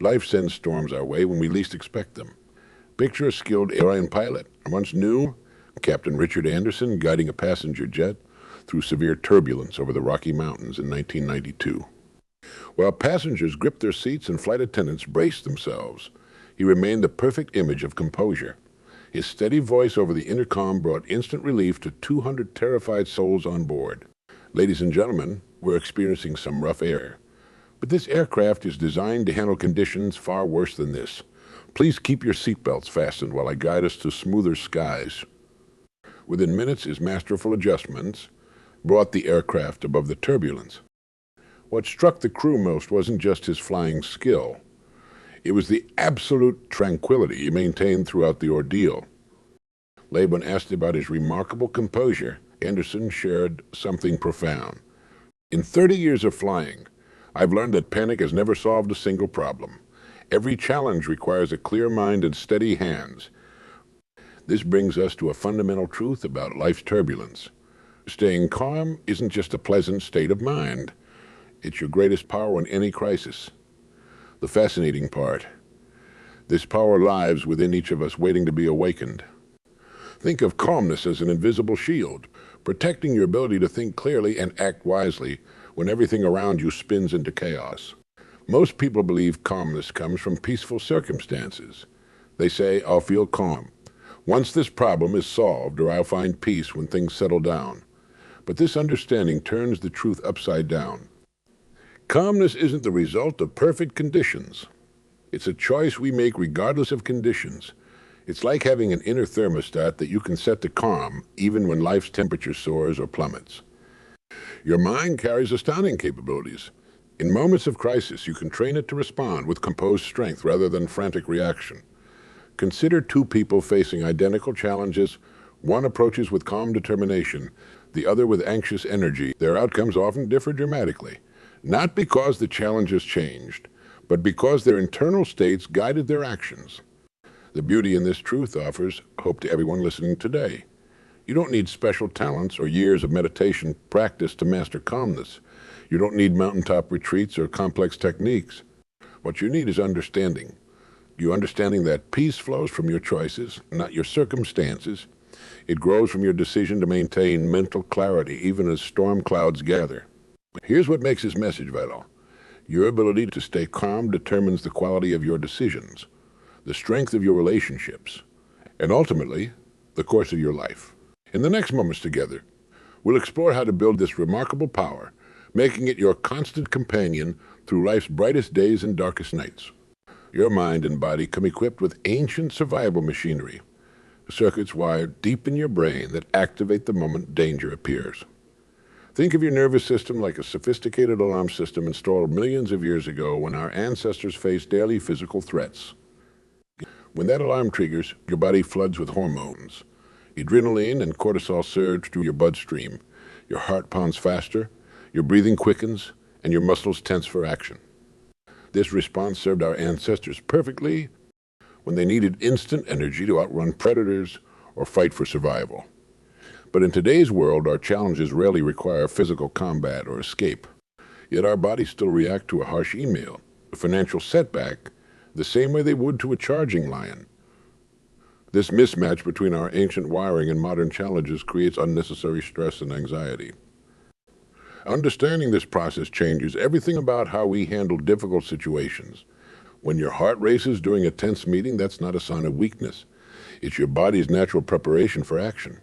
Life sends storms our way when we least expect them. Picture a skilled airline pilot. I once knew Captain Richard Anderson guiding a passenger jet through severe turbulence over the Rocky Mountains in 1992. While passengers gripped their seats and flight attendants braced themselves, he remained the perfect image of composure. His steady voice over the intercom brought instant relief to 200 terrified souls on board. Ladies and gentlemen, we're experiencing some rough air. But this aircraft is designed to handle conditions far worse than this. Please keep your seatbelts fastened while I guide us to smoother skies. Within minutes, his masterful adjustments brought the aircraft above the turbulence. What struck the crew most wasn't just his flying skill. It was the absolute tranquility he maintained throughout the ordeal. When asked about his remarkable composure, Anderson shared something profound. In 30 years of flying, I've learned that panic has never solved a single problem. Every challenge requires a clear mind and steady hands. This brings us to a fundamental truth about life's turbulence. Staying calm isn't just a pleasant state of mind. It's your greatest power in any crisis. The fascinating part, this power lies within each of us waiting to be awakened. Think of calmness as an invisible shield, protecting your ability to think clearly and act wisely when everything around you spins into chaos. Most people believe calmness comes from peaceful circumstances. They say, I'll feel calm once this problem is solved, or I'll find peace when things settle down. But this understanding turns the truth upside down. Calmness isn't the result of perfect conditions. It's a choice we make regardless of conditions. It's like having an inner thermostat that you can set to calm even when life's temperature soars or plummets. Your mind carries astounding capabilities. In moments of crisis, you can train it to respond with composed strength rather than frantic reaction. Consider two people facing identical challenges. One approaches with calm determination, the other with anxious energy. Their outcomes often differ dramatically, not because the challenges changed, but because their internal states guided their actions. The beauty in this truth offers hope to everyone listening today. You don't need special talents or years of meditation practice to master calmness. You don't need mountaintop retreats or complex techniques. What you need is understanding. You understanding that peace flows from your choices, not your circumstances. It grows from your decision to maintain mental clarity even as storm clouds gather. Here's what makes this message vital. Your ability to stay calm determines the quality of your decisions, the strength of your relationships, and ultimately, the course of your life. In the next moments together, we'll explore how to build this remarkable power, making it your constant companion through life's brightest days and darkest nights. Your mind and body come equipped with ancient survival machinery, circuits wired deep in your brain that activate the moment danger appears. Think of your nervous system like a sophisticated alarm system installed millions of years ago when our ancestors faced daily physical threats. When that alarm triggers, your body floods with hormones. Adrenaline and cortisol surge through your bloodstream. Your heart pounds faster, your breathing quickens, and your muscles tense for action. This response served our ancestors perfectly when they needed instant energy to outrun predators or fight for survival. But in today's world, our challenges rarely require physical combat or escape. Yet our bodies still react to a harsh email, a financial setback, the same way they would to a charging lion. This mismatch between our ancient wiring and modern challenges creates unnecessary stress and anxiety. Understanding this process changes everything about how we handle difficult situations. When your heart races during a tense meeting, that's not a sign of weakness. It's your body's natural preparation for action.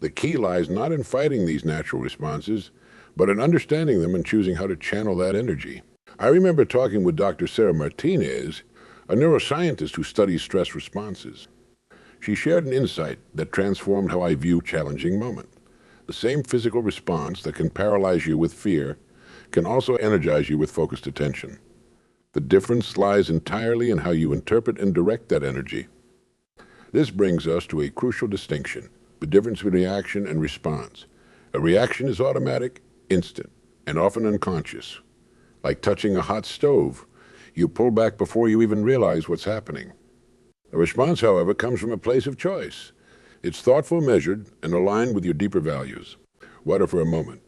The key lies not in fighting these natural responses, but in understanding them and choosing how to channel that energy. I remember talking with Dr. Sarah Martinez, a neuroscientist who studies stress responses. She shared an insight that transformed how I view challenging moments. The same physical response that can paralyze you with fear can also energize you with focused attention. The difference lies entirely in how you interpret and direct that energy. This brings us to a crucial distinction, the difference between reaction and response. A reaction is automatic, instant, and often unconscious. Like touching a hot stove, you pull back before you even realize what's happening. A response, however, comes from a place of choice. It's thoughtful, measured, and aligned with your deeper values. Water for a moment.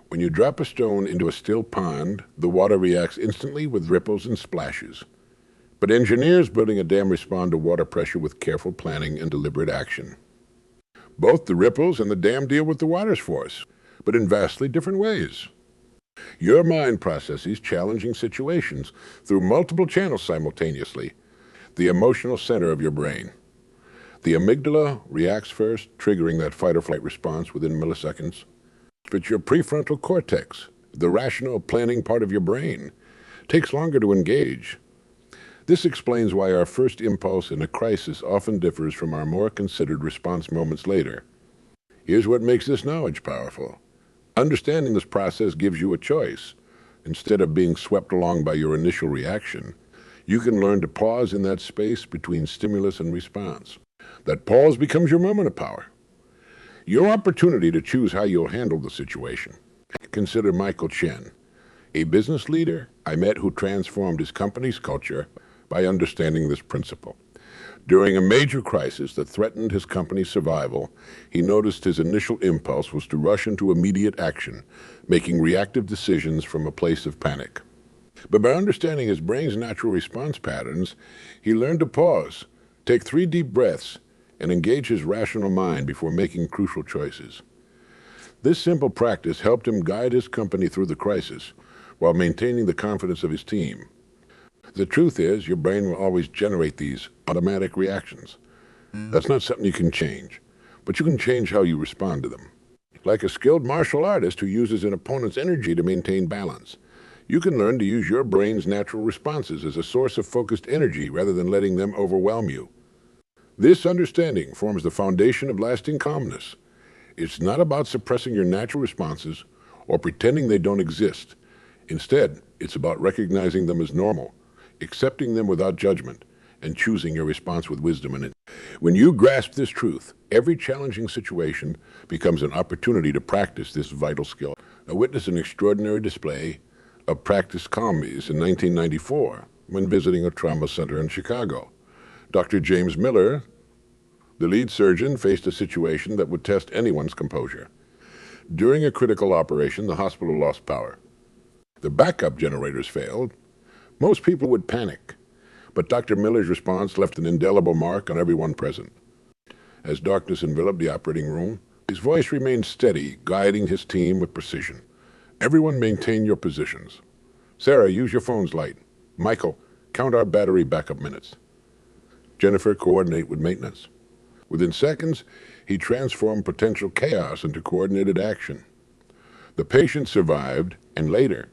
When you drop a stone into a still pond, the water reacts instantly with ripples and splashes. But engineers building a dam respond to water pressure with careful planning and deliberate action. Both the ripples and the dam deal with the water's force, but in vastly different ways. Your mind processes challenging situations through multiple channels simultaneously, the emotional center of your brain. The amygdala reacts first, triggering that fight or flight response within milliseconds. But your prefrontal cortex, the rational planning part of your brain, takes longer to engage. This explains why our first impulse in a crisis often differs from our more considered response moments later. Here's what makes this knowledge powerful. Understanding this process gives you a choice. Instead of being swept along by your initial reaction, you can learn to pause in that space between stimulus and response. That pause becomes your moment of power. Your opportunity to choose how you'll handle the situation. Consider Michael Chen, a business leader I met who transformed his company's culture by understanding this principle. During a major crisis that threatened his company's survival, he noticed his initial impulse was to rush into immediate action, making reactive decisions from a place of panic. But by understanding his brain's natural response patterns, he learned to pause, take 3 deep breaths, and engage his rational mind before making crucial choices. This simple practice helped him guide his company through the crisis while maintaining the confidence of his team. The truth is, your brain will always generate these automatic reactions. That's not something you can change, but you can change how you respond to them. Like a skilled martial artist who uses an opponent's energy to maintain balance, you can learn to use your brain's natural responses as a source of focused energy rather than letting them overwhelm you. This understanding forms the foundation of lasting calmness. It's not about suppressing your natural responses or pretending they don't exist. Instead, it's about recognizing them as normal, accepting them without judgment, and choosing your response with wisdom in it. When you grasp this truth, every challenging situation becomes an opportunity to practice this vital skill. I witnessed an extraordinary display of practice calmness in 1994 when visiting a trauma center in Chicago. Dr. James Miller, the lead surgeon, faced a situation that would test anyone's composure. During a critical operation, the hospital lost power. The backup generators failed. Most people would panic, but Dr. Miller's response left an indelible mark on everyone present. As darkness enveloped the operating room, his voice remained steady, guiding his team with precision. Everyone maintain your positions. Sarah, use your phone's light. Michael, count our battery backup minutes. Jennifer, coordinate with maintenance. Within seconds, he transformed potential chaos into coordinated action. The patient survived, and later,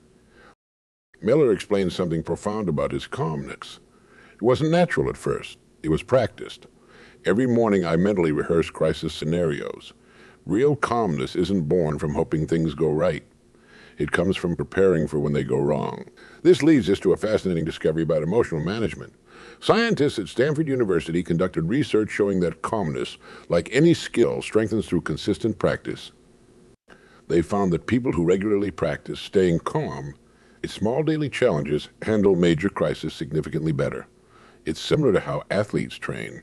Miller explained something profound about his calmness. It wasn't natural at first. It was practiced. Every morning I mentally rehearsed crisis scenarios. Real calmness isn't born from hoping things go right. It comes from preparing for when they go wrong. This leads us to a fascinating discovery about emotional management. Scientists at Stanford University conducted research showing that calmness, like any skill, strengthens through consistent practice. They found that people who regularly practice staying calm in small daily challenges handle major crises significantly better. It's similar to how athletes train.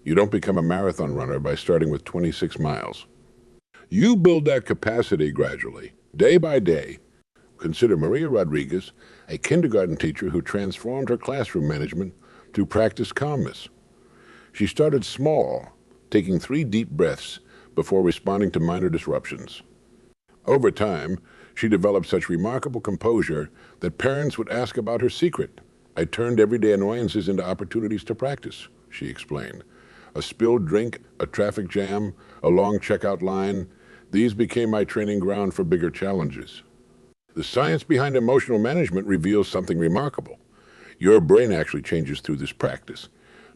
You don't become a marathon runner by starting with 26 miles. You build that capacity gradually, day by day. Consider Maria Rodriguez, a kindergarten teacher who transformed her classroom management through practice calmness. She started small, taking 3 deep breaths before responding to minor disruptions. Over time, she developed such remarkable composure that parents would ask about her secret. I turned everyday annoyances into opportunities to practice, she explained. A spilled drink, a traffic jam, a long checkout line, these became my training ground for bigger challenges. The science behind emotional management reveals something remarkable. Your brain actually changes through this practice.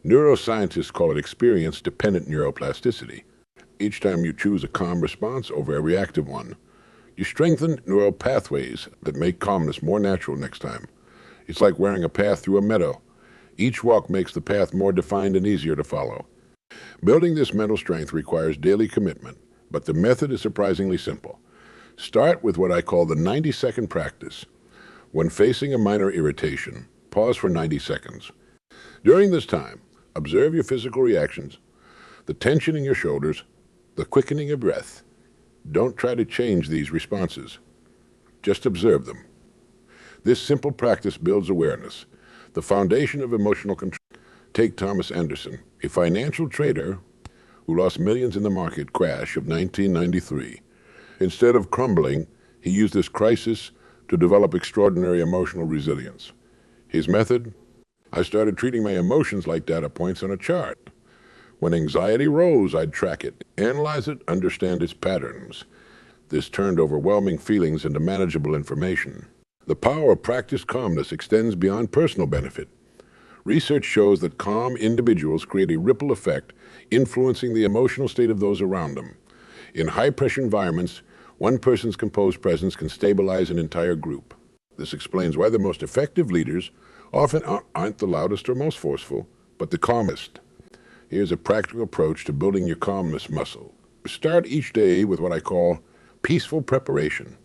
Neuroscientists call it experience-dependent neuroplasticity. Each time you choose a calm response over a reactive one, you strengthen neural pathways that make calmness more natural next time. It's like wearing a path through a meadow. Each walk makes the path more defined and easier to follow. Building this mental strength requires daily commitment, but the method is surprisingly simple. Start with what I call the 90-second practice. When facing a minor irritation, pause for 90 seconds. During this time, observe your physical reactions, the tension in your shoulders, the quickening of breath. Don't try to change these responses. Just observe them. This simple practice builds awareness. The foundation of emotional control. Take Thomas Anderson, a financial trader who lost millions in the market crash of 1993. Instead of crumbling, he used this crisis to develop extraordinary emotional resilience. His method? I started treating my emotions like data points on a chart. When anxiety rose, I'd track it, analyze it, understand its patterns. This turned overwhelming feelings into manageable information. The power of practiced calmness extends beyond personal benefit. Research shows that calm individuals create a ripple effect, influencing the emotional state of those around them. In high-pressure environments, one person's composed presence can stabilize an entire group. This explains why the most effective leaders often aren't the loudest or most forceful, but the calmest. Here's a practical approach to building your calmness muscle. Start each day with what I call peaceful preparation.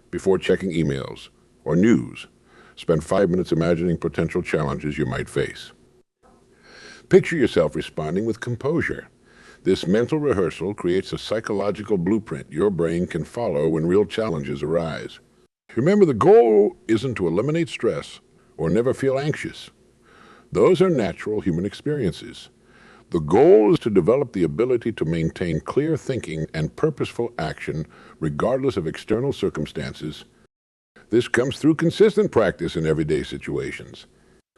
Before checking emails or news, spend 5 minutes imagining potential challenges you might face. Picture yourself responding with composure. This mental rehearsal creates a psychological blueprint your brain can follow when real challenges arise. Remember, the goal isn't to eliminate stress or never feel anxious. Those are natural human experiences. The goal is to develop the ability to maintain clear thinking and purposeful action regardless of external circumstances. This comes through consistent practice in everyday situations.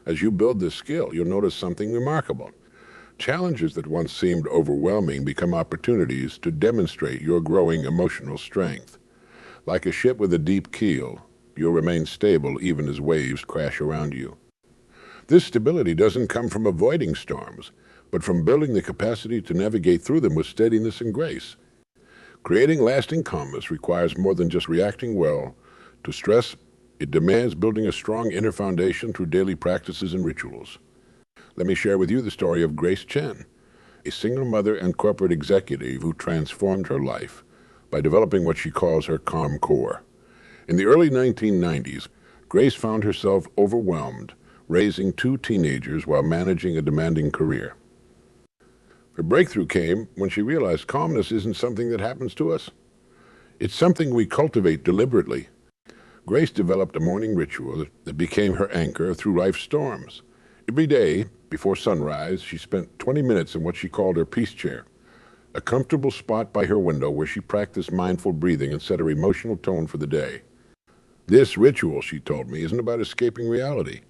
As you build this skill, you'll notice something remarkable. Challenges that once seemed overwhelming become opportunities to demonstrate your growing emotional strength. Like a ship with a deep keel, you'll remain stable even as waves crash around you. This stability doesn't come from avoiding storms, but from building the capacity to navigate through them with steadiness and grace. Creating lasting calmness requires more than just reacting well to stress. It demands building a strong inner foundation through daily practices and rituals. Let me share with you the story of Grace Chen, a single mother and corporate executive who transformed her life by developing what she calls her calm core. In the early 1990s, Grace found herself overwhelmed, raising 2 teenagers while managing a demanding career. Her breakthrough came when she realized calmness isn't something that happens to us. It's something we cultivate deliberately. Grace developed a morning ritual that became her anchor through life's storms. Every day, before sunrise, she spent 20 minutes in what she called her peace chair, a comfortable spot by her window where she practiced mindful breathing and set her emotional tone for the day. This ritual, she told me, isn't about escaping reality.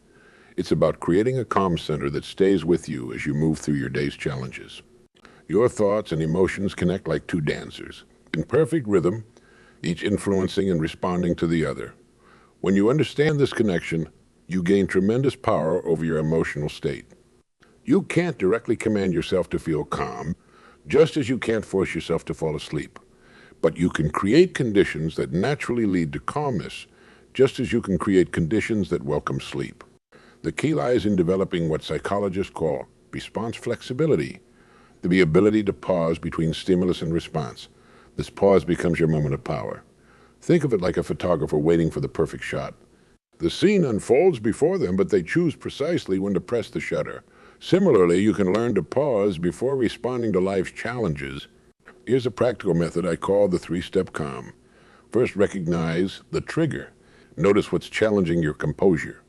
It's about creating a calm center that stays with you as you move through your day's challenges. Your thoughts and emotions connect like 2 dancers, in perfect rhythm, each influencing and responding to the other. When you understand this connection, you gain tremendous power over your emotional state. You can't directly command yourself to feel calm, just as you can't force yourself to fall asleep. But you can create conditions that naturally lead to calmness, just as you can create conditions that welcome sleep. The key lies in developing what psychologists call response flexibility, the ability to pause between stimulus and response. This pause becomes your moment of power. Think of it like a photographer waiting for the perfect shot. The scene unfolds before them, but they choose precisely when to press the shutter. Similarly, you can learn to pause before responding to life's challenges. Here's a practical method I call the 3-step calm. First, recognize the trigger. Notice what's challenging your composure.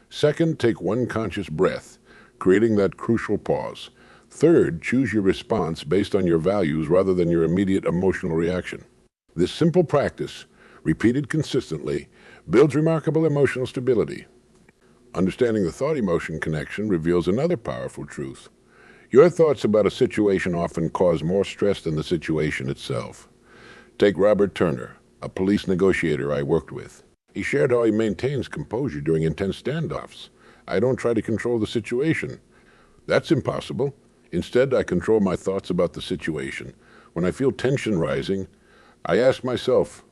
Second, take 1 conscious breath, creating that crucial pause. Third, choose your response based on your values rather than your immediate emotional reaction. This simple practice, repeated consistently, builds remarkable emotional stability. Understanding the thought-emotion connection reveals another powerful truth. Your thoughts about a situation often cause more stress than the situation itself. Take Robert Turner, a police negotiator I worked with. He shared how he maintains composure during intense standoffs. I don't try to control the situation. That's impossible. Instead, I control my thoughts about the situation. When I feel tension rising, I ask myself,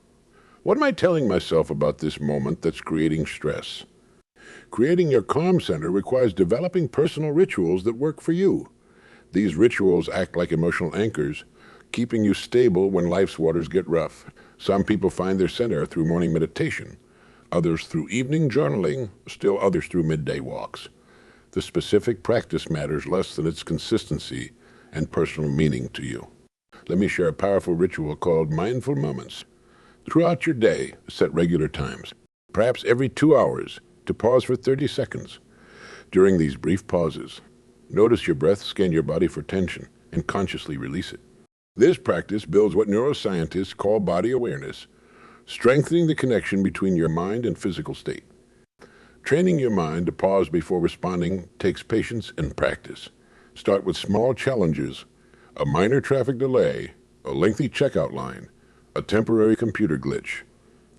what am I telling myself about this moment that's creating stress? Creating your calm center requires developing personal rituals that work for you. These rituals act like emotional anchors, keeping you stable when life's waters get rough. Some people find their center through morning meditation, others through evening journaling, still others through midday walks. The specific practice matters less than its consistency and personal meaning to you. Let me share a powerful ritual called mindful moments. Throughout your day, set regular times, perhaps every 2 hours, to pause for 30 seconds. During these brief pauses, notice your breath, scan your body for tension, and consciously release it. This practice builds what neuroscientists call body awareness, strengthening the connection between your mind and physical state. Training your mind to pause before responding takes patience and practice. Start with small challenges, a minor traffic delay, a lengthy checkout line, a temporary computer glitch.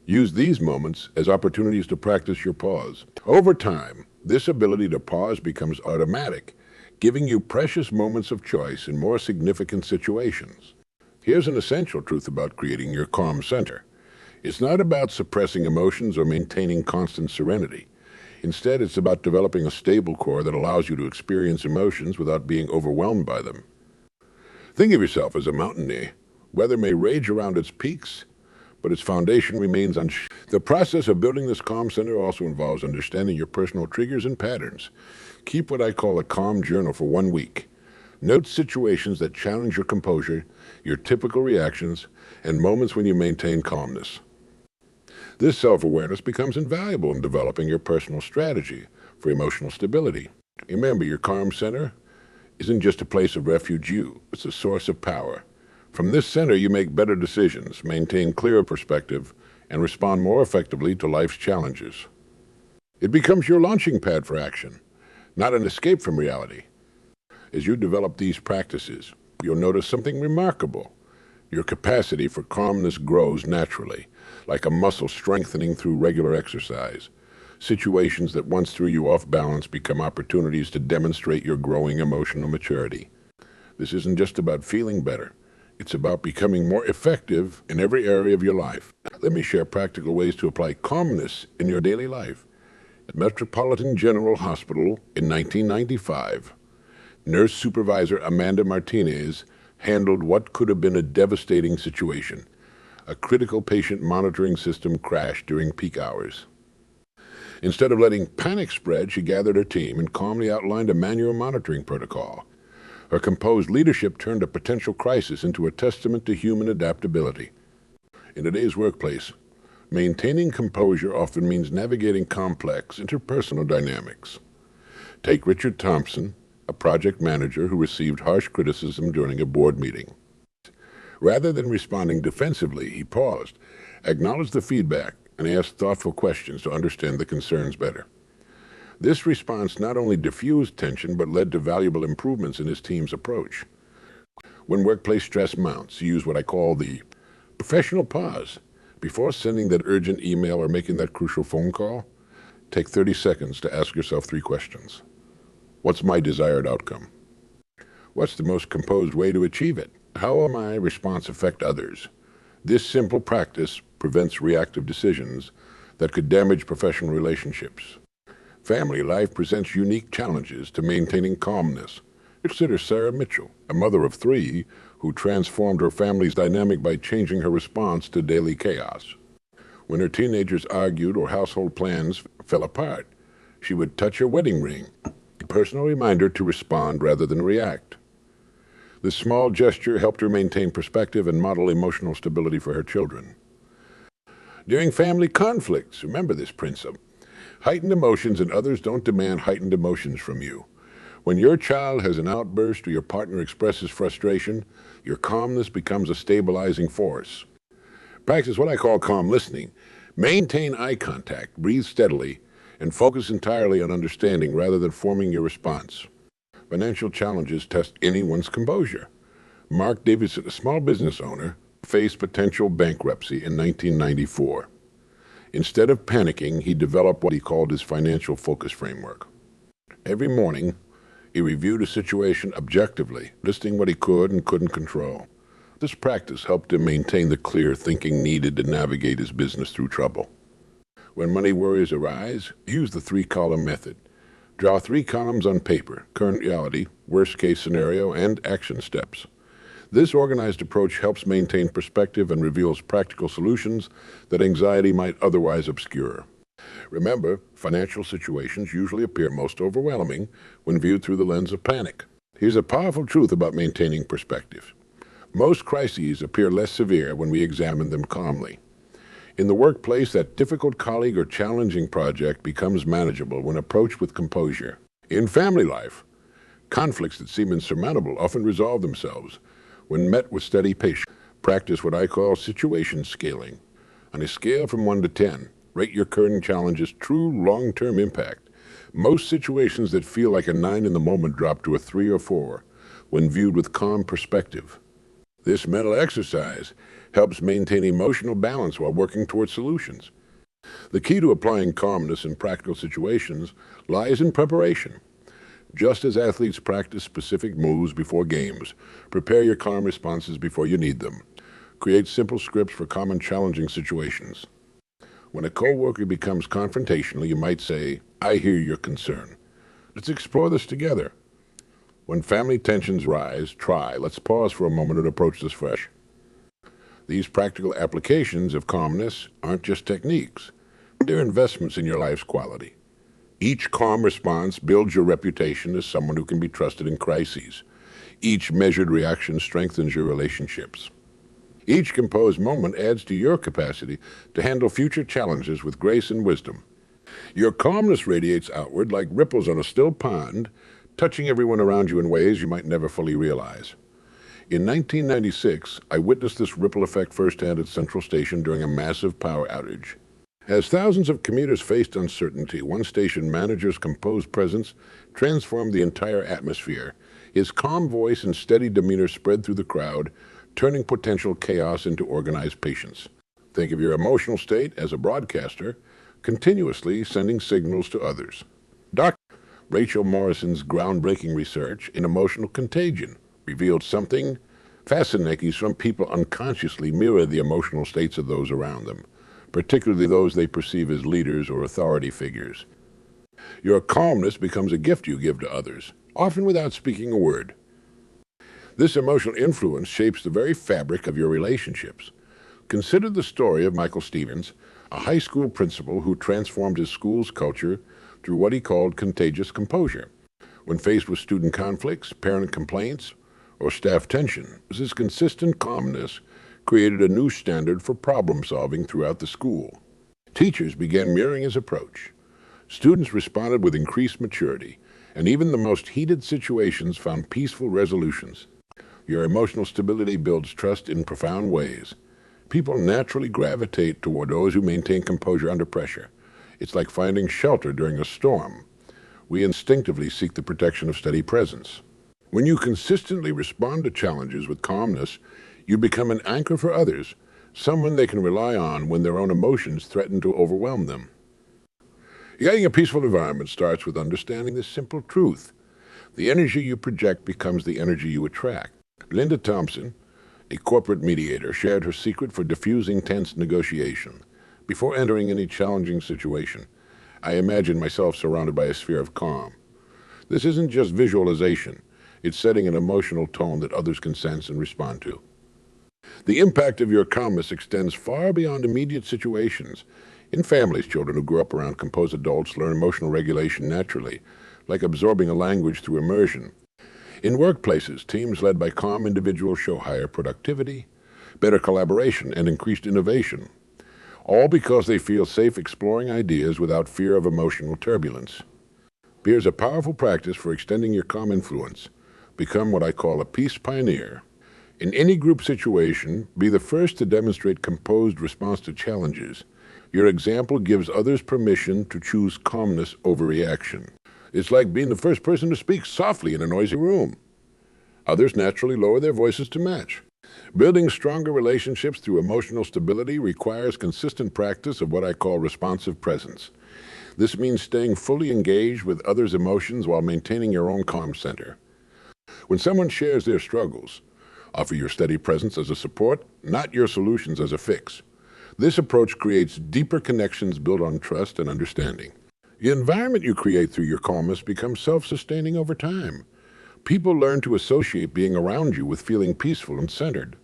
Use these moments as opportunities to practice your pause. Over time, this ability to pause becomes automatic, giving you precious moments of choice in more significant situations. Here's an essential truth about creating your calm center. It's not about suppressing emotions or maintaining constant serenity. Instead, it's about developing a stable core that allows you to experience emotions without being overwhelmed by them. Think of yourself as a mountaineer. Weather may rage around its peaks, but its foundation remains unshaken. The process of building this calm center also involves understanding your personal triggers and patterns. Keep what I call a calm journal for 1 week. Note situations that challenge your composure, your typical reactions, and moments when you maintain calmness. This self-awareness becomes invaluable in developing your personal strategy for emotional stability. Remember, your calm center isn't just a place of refuge, it's a source of power. From this center, you make better decisions, maintain clearer perspective, and respond more effectively to life's challenges. It becomes your launching pad for action, not an escape from reality. As you develop these practices, you'll notice something remarkable. Your capacity for calmness grows naturally, like a muscle strengthening through regular exercise. Situations that once threw you off balance become opportunities to demonstrate your growing emotional maturity. This isn't just about feeling better. It's about becoming more effective in every area of your life. Let me share practical ways to apply calmness in your daily life. At Metropolitan General Hospital in 1995, nurse supervisor Amanda Martinez handled what could have been a devastating situation. A critical patient monitoring system crashed during peak hours. Instead of letting panic spread, she gathered her team and calmly outlined a manual monitoring protocol. Her composed leadership turned a potential crisis into a testament to human adaptability. In today's workplace, maintaining composure often means navigating complex interpersonal dynamics. Take Richard Thompson, a project manager who received harsh criticism during a board meeting. Rather than responding defensively, he paused, acknowledged the feedback, and asked thoughtful questions to understand the concerns better. This response not only diffused tension, but led to valuable improvements in his team's approach. When workplace stress mounts, use what I call the professional pause. Before sending that urgent email or making that crucial phone call, take 30 seconds to ask yourself 3 questions. What's my desired outcome? What's the most composed way to achieve it? How will my response affect others? This simple practice prevents reactive decisions that could damage professional relationships. Family life presents unique challenges to maintaining calmness. Consider Sarah Mitchell, a mother of 3 who transformed her family's dynamic by changing her response to daily chaos. When her teenagers argued or household plans fell apart, she would touch her wedding ring, a personal reminder to respond rather than react. This small gesture helped her maintain perspective and model emotional stability for her children. During family conflicts, remember this principle. Heightened emotions and others don't demand heightened emotions from you. When your child has an outburst or your partner expresses frustration, your calmness becomes a stabilizing force. Practice what I call calm listening. Maintain eye contact, breathe steadily, and focus entirely on understanding rather than forming your response. Financial challenges test anyone's composure. Mark Davidson, a small business owner, faced potential bankruptcy in 1994. Instead of panicking, he developed what he called his financial focus framework. Every morning, he reviewed a situation objectively, listing what he could and couldn't control. This practice helped him maintain the clear thinking needed to navigate his business through trouble. When money worries arise, use the 3-column method. Draw 3 columns on paper: current reality, worst-case scenario, and action steps. This organized approach helps maintain perspective and reveals practical solutions that anxiety might otherwise obscure. Remember, financial situations usually appear most overwhelming when viewed through the lens of panic. Here's a powerful truth about maintaining perspective. Most crises appear less severe when we examine them calmly. In the workplace, that difficult colleague or challenging project becomes manageable when approached with composure. In family life, conflicts that seem insurmountable often resolve themselves when met with steady patience. Practice what I call situation scaling. On a scale from 1 to 10, rate your current challenge's true long-term impact. Most situations that feel like a 9 in the moment drop to a 3 or 4 when viewed with calm perspective. This mental exercise helps maintain emotional balance while working towards solutions. The key to applying calmness in practical situations lies in preparation. Just as athletes practice specific moves before games, prepare your calm responses before you need them. Create simple scripts for common challenging situations. When a coworker becomes confrontational, you might say, "I hear your concern. Let's explore this together." When family tensions rise, let's pause for a moment and approach this fresh. These practical applications of calmness aren't just techniques. They're investments in your life's quality. Each calm response builds your reputation as someone who can be trusted in crises. Each measured reaction strengthens your relationships. Each composed moment adds to your capacity to handle future challenges with grace and wisdom. Your calmness radiates outward like ripples on a still pond, touching everyone around you in ways you might never fully realize. In 1996, I witnessed this ripple effect firsthand at Central Station during a massive power outage. As thousands of commuters faced uncertainty, one station manager's composed presence transformed the entire atmosphere. His calm voice and steady demeanor spread through the crowd, turning potential chaos into organized patience. Think of your emotional state as a broadcaster, continuously sending signals to others. Dr. Rachel Morrison's groundbreaking research in emotional contagion revealed something fascinating. Some people unconsciously mirror the emotional states of those around them, particularly those they perceive as leaders or authority figures. Your calmness becomes a gift you give to others, often without speaking a word. This emotional influence shapes the very fabric of your relationships. Consider the story of Michael Stevens, a high school principal who transformed his school's culture through what he called contagious composure. When faced with student conflicts, parent complaints, or staff tension, his consistent calmness created a new standard for problem solving throughout the school. Teachers began mirroring his approach. Students responded with increased maturity, and even the most heated situations found peaceful resolutions. Your emotional stability builds trust in profound ways. People naturally gravitate toward those who maintain composure under pressure. It's like finding shelter during a storm. We instinctively seek the protection of steady presence. When you consistently respond to challenges with calmness, you become an anchor for others, someone they can rely on when their own emotions threaten to overwhelm them. Creating a peaceful environment starts with understanding this simple truth. The energy you project becomes the energy you attract. Linda Thompson, a corporate mediator, shared her secret for diffusing tense negotiation. Before entering any challenging situation, I imagined myself surrounded by a sphere of calm. This isn't just visualization. It's setting an emotional tone that others can sense and respond to. The impact of your calmness extends far beyond immediate situations. In families, children who grow up around composed adults learn emotional regulation naturally, like absorbing a language through immersion. In workplaces, teams led by calm individuals show higher productivity, better collaboration, and increased innovation, all because they feel safe exploring ideas without fear of emotional turbulence. Here's a powerful practice for extending your calm influence. Become what I call a peace pioneer. In any group situation, be the first to demonstrate composed response to challenges. Your example gives others permission to choose calmness over reaction. It's like being the first person to speak softly in a noisy room. Others naturally lower their voices to match. Building stronger relationships through emotional stability requires consistent practice of what I call responsive presence. This means staying fully engaged with others' emotions while maintaining your own calm center. When someone shares their struggles, offer your steady presence as a support, not your solutions as a fix. This approach creates deeper connections built on trust and understanding. The environment you create through your calmness becomes self-sustaining over time. People learn to associate being around you with feeling peaceful and centered.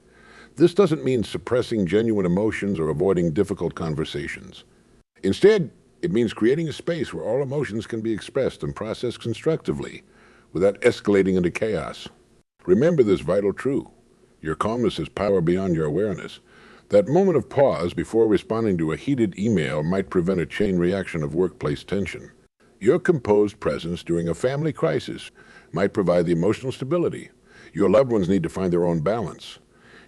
This doesn't mean suppressing genuine emotions or avoiding difficult conversations. Instead, it means creating a space where all emotions can be expressed and processed constructively without escalating into chaos. Remember this vital truth. Your calmness has power beyond your awareness. That moment of pause before responding to a heated email might prevent a chain reaction of workplace tension. Your composed presence during a family crisis might provide the emotional stability. Your loved ones need to find their own balance.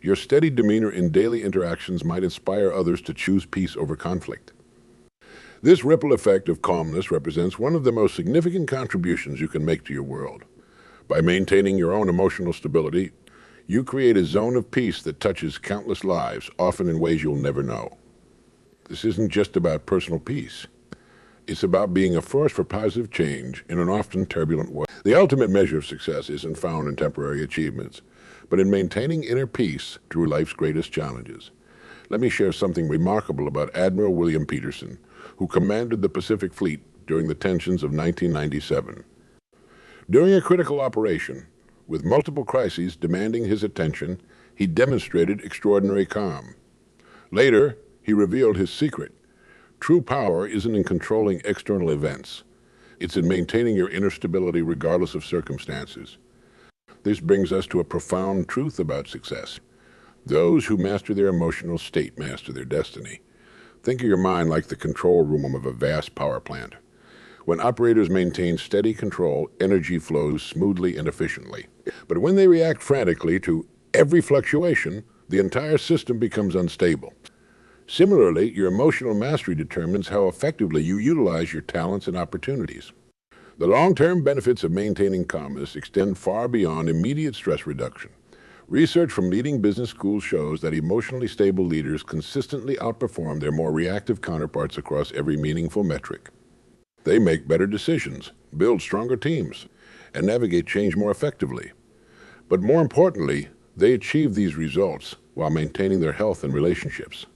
Your steady demeanor in daily interactions might inspire others to choose peace over conflict. This ripple effect of calmness represents one of the most significant contributions you can make to your world. By maintaining your own emotional stability, you create a zone of peace that touches countless lives, often in ways you'll never know. This isn't just about personal peace. It's about being a force for positive change in an often turbulent world. The ultimate measure of success isn't found in temporary achievements, but in maintaining inner peace through life's greatest challenges. Let me share something remarkable about Admiral William Peterson, who commanded the Pacific Fleet during the tensions of 1997. During a critical operation, with multiple crises demanding his attention, he demonstrated extraordinary calm. Later, he revealed his secret. True power isn't in controlling external events. It's in maintaining your inner stability regardless of circumstances. This brings us to a profound truth about success. Those who master their emotional state master their destiny. Think of your mind like the control room of a vast power plant. When operators maintain steady control, energy flows smoothly and efficiently. But when they react frantically to every fluctuation, the entire system becomes unstable. Similarly, your emotional mastery determines how effectively you utilize your talents and opportunities. The long-term benefits of maintaining calmness extend far beyond immediate stress reduction. Research from leading business schools shows that emotionally stable leaders consistently outperform their more reactive counterparts across every meaningful metric. They make better decisions, build stronger teams, and navigate change more effectively. But more importantly, they achieve these results while maintaining their health and relationships.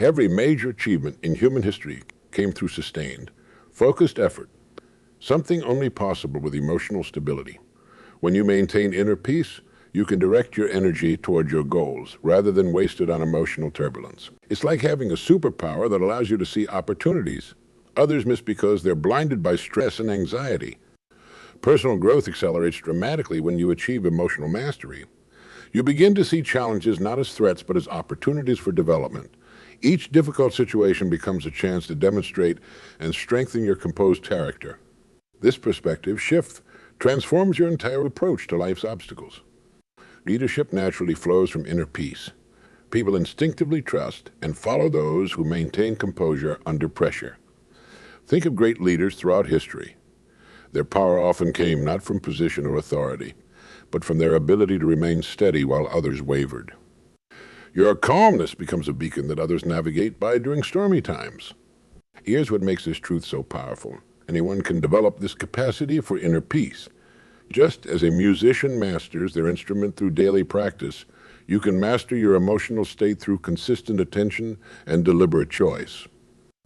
Every major achievement in human history came through sustained, focused effort, something only possible with emotional stability. When you maintain inner peace, you can direct your energy toward your goals rather than waste it on emotional turbulence. It's like having a superpower that allows you to see opportunities others miss because they're blinded by stress and anxiety. Personal growth accelerates dramatically when you achieve emotional mastery. You begin to see challenges not as threats but as opportunities for development. Each difficult situation becomes a chance to demonstrate and strengthen your composed character. This perspective shift transforms your entire approach to life's obstacles. Leadership naturally flows from inner peace. People instinctively trust and follow those who maintain composure under pressure. Think of great leaders throughout history. Their power often came not from position or authority, but from their ability to remain steady while others wavered. Your calmness becomes a beacon that others navigate by during stormy times. Here's what makes this truth so powerful. Anyone can develop this capacity for inner peace. Just as a musician masters their instrument through daily practice, you can master your emotional state through consistent attention and deliberate choice.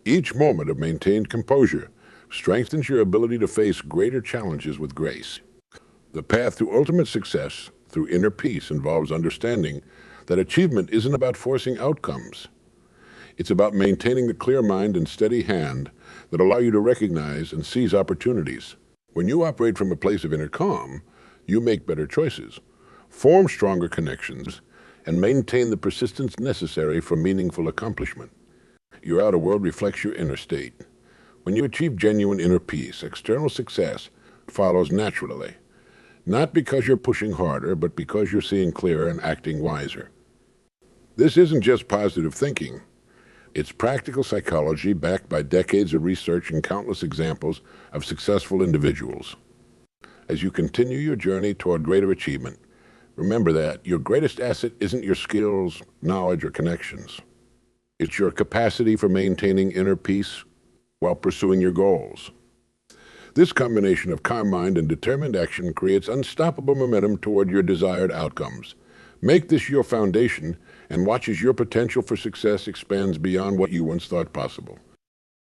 Each moment of maintained composure strengthens your ability to face greater challenges with grace. The path to ultimate success through inner peace involves understanding that achievement isn't about forcing outcomes. It's about maintaining the clear mind and steady hand that allow you to recognize and seize opportunities. When you operate from a place of inner calm, you make better choices, form stronger connections, and maintain the persistence necessary for meaningful accomplishment. Your outer world reflects your inner state. When you achieve genuine inner peace, external success follows naturally, not because you're pushing harder, but because you're seeing clearer and acting wiser. This isn't just positive thinking. It's practical psychology backed by decades of research and countless examples of successful individuals. As you continue your journey toward greater achievement, remember that your greatest asset isn't your skills, knowledge, or connections. It's your capacity for maintaining inner peace while pursuing your goals. This combination of calm mind and determined action creates unstoppable momentum toward your desired outcomes. Make this your foundation and watch as your potential for success expands beyond what you once thought possible.